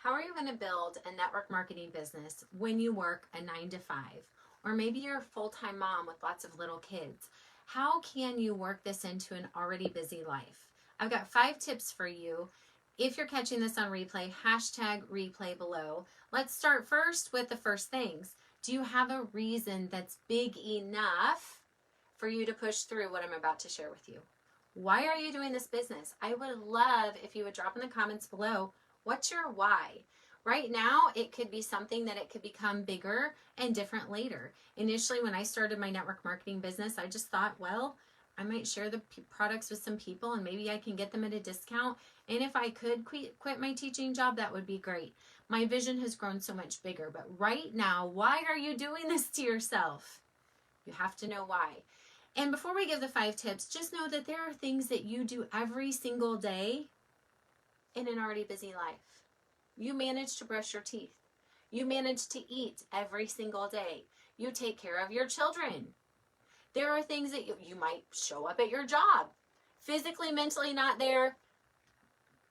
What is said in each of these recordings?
How are you going to build a network marketing business when you work a 9 to 5? Or maybe you're a full-time mom with lots of little kids. How can you work this into an already busy life? I've got 5 tips for you. If you're catching this on replay, hashtag replay below. Let's start first with the first things. Do you have a reason that's big enough for you to push through what I'm about to share with you? Why are you doing this business? I would love if you would drop in the comments below, what's your why? Right now, it could be something that it could become bigger and different later. Initially, when I started my network marketing business, I just thought, well, I might share the products with some people and maybe I can get them at a discount. And if I could quit my teaching job, that would be great. My vision has grown so much bigger. But right now, why are you doing this to yourself? You have to know why. And before we give the 5 tips, just know that there are things that you do every single day in an already busy life. You manage to brush your teeth. You manage to eat every single day. You take care of your children. There are things that you might show up at your job. Physically, mentally not there.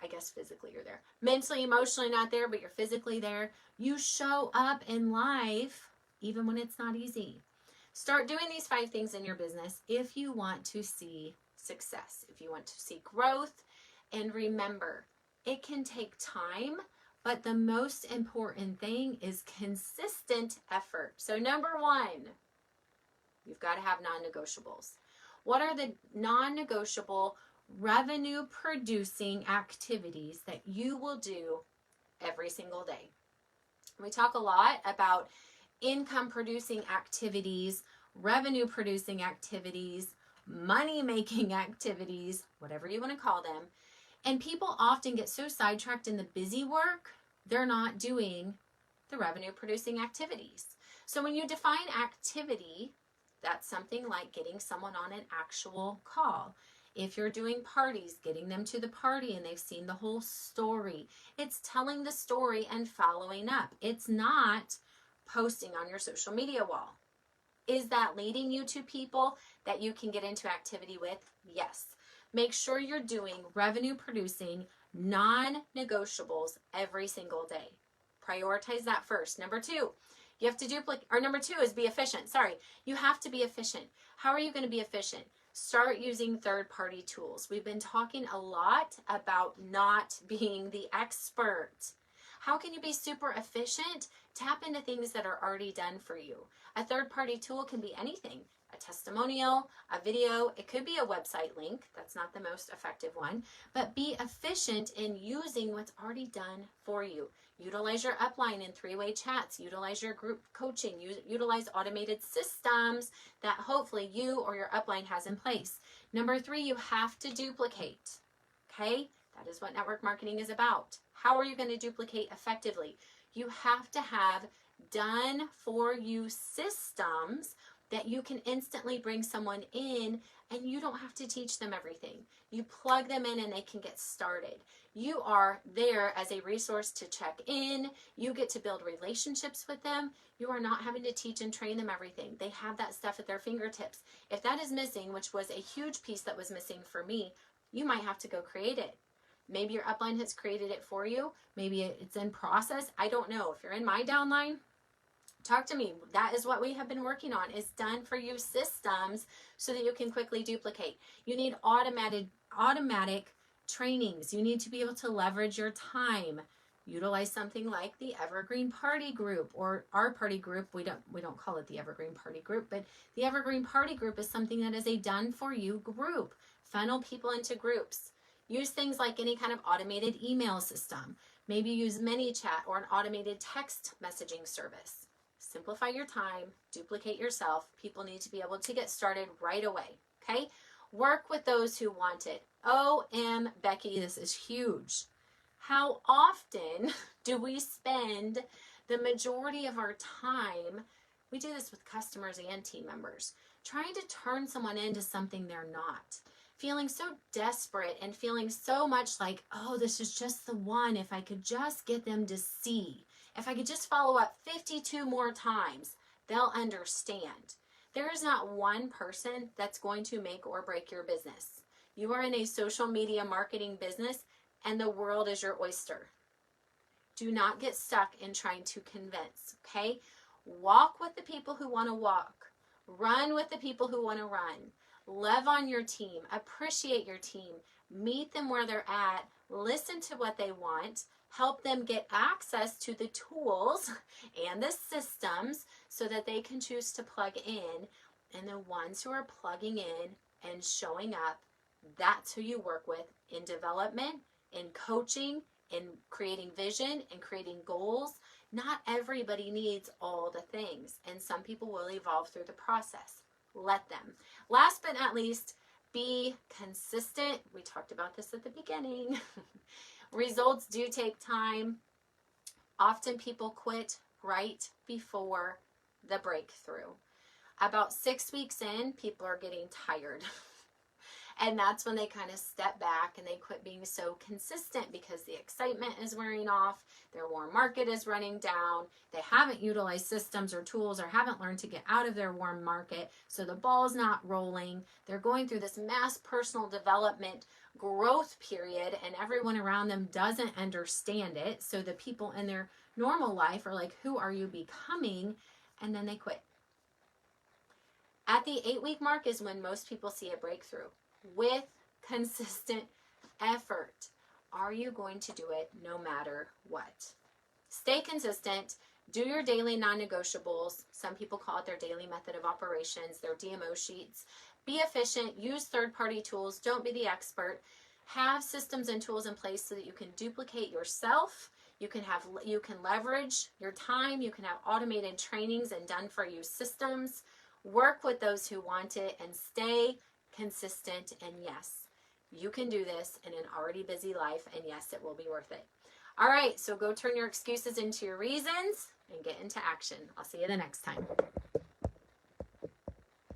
I guess physically you're there. Mentally, emotionally not there, but you're physically there. You show up in life even when it's not easy. Start doing these 5 things in your business if you want to see success, if you want to see growth. And remember, it can take time, but the most important thing is consistent effort. So number 1, you've got to have non-negotiables. What are the non-negotiable revenue producing activities that you will do every single day? We talk a lot about income producing activities, revenue producing activities, money making activities, whatever you want to call them. And people often get so sidetracked in the busy work, they're not doing the revenue producing activities. So when you define activity, that's something like getting someone on an actual call. If you're doing parties, getting them to the party and they've seen the whole story. It's telling the story and following up. It's not posting on your social media wall. Is that leading you to people that you can get into activity with? Yes. Make sure you're doing revenue producing non-negotiables every single day. Prioritize that first. Number 2, you have to duplicate, or number 2 is be efficient. Sorry, you have to be efficient. How are you going to be efficient? Start using third-party tools. We've been talking a lot about not being the expert. How can you be super efficient? Tap into things that are already done for you. A third-party tool can be anything. A testimonial, a video, it could be a website link. That's not the most effective one. But be efficient in using what's already done for you. Utilize your upline in 3-way chats. Utilize your group coaching. Utilize automated systems that hopefully you or your upline has in place. Number 3, you have to duplicate. Okay? That is what network marketing is about. How are you going to duplicate effectively? You have to have done for you systems that you can instantly bring someone in and you don't have to teach them everything. You plug them in and they can get started. You are there as a resource to check in. You get to build relationships with them. You are not having to teach and train them everything. They have that stuff at their fingertips. If that is missing, which was a huge piece that was missing for me, you might have to go create it. Maybe your upline has created it for you. Maybe it's in process. I don't know. If you're in my downline, talk to me. That is what we have been working on, is done for you systems so that you can quickly duplicate. You need automatic trainings. You need to be able to leverage your time. Utilize something like the Evergreen Party Group or our party group. We don't call it the Evergreen Party Group, but the Evergreen Party Group is something that is a done for you group. Funnel people into groups. Use things like any kind of automated email system. Maybe use ManyChat or an automated text messaging service. Simplify your time, duplicate yourself. People need to be able to get started right away, okay? Work with those who want it. Becky, this is huge. How often do we spend the majority of our time, we do this with customers and team members, trying to turn someone into something they're not? Feeling so desperate and feeling so much like, oh, this is just the one. If I could just get them to see. If I could just follow up 52 more times, they'll understand. There is not one person that's going to make or break your business. You are in a social media marketing business and the world is your oyster. Do not get stuck in trying to convince, okay? Walk with the people who want to walk. Run with the people who want to run. Love on your team. Appreciate your team. Meet them where they're at. Listen to what they want. Help them get access to the tools and the systems so that they can choose to plug in. And the ones who are plugging in and showing up, that's who you work with in development, in coaching, in creating vision, and creating goals. Not everybody needs all the things, and some people will evolve through the process. Let them. Last but not least, be consistent. We talked about this at the beginning. Results do take time. Often people quit right before the breakthrough. About 6 weeks in, people are getting tired. And that's when they kind of step back and they quit being so consistent because the excitement is wearing off, their warm market is running down, they haven't utilized systems or tools or haven't learned to get out of their warm market, so the ball's not rolling. They're going through this mass personal development growth period and everyone around them doesn't understand it. So the people in their normal life are like, who are you becoming? And then they quit. At the 8-week mark is when most people see a breakthrough. With consistent effort, are you going to do it no matter what? Stay consistent. Do your daily non-negotiables. Some people call it their daily method of operations, their DMO sheets. Be efficient. Use third-party tools. Don't be the expert. Have systems and tools in place so that you can duplicate yourself. You can leverage your time. You can have automated trainings and done-for-you systems. Work with those who want it and stay consistent. And yes, you can do this in an already busy life, and yes, it will be worth it. All right, so go turn your excuses into your reasons and get into action. I'll see you the next time.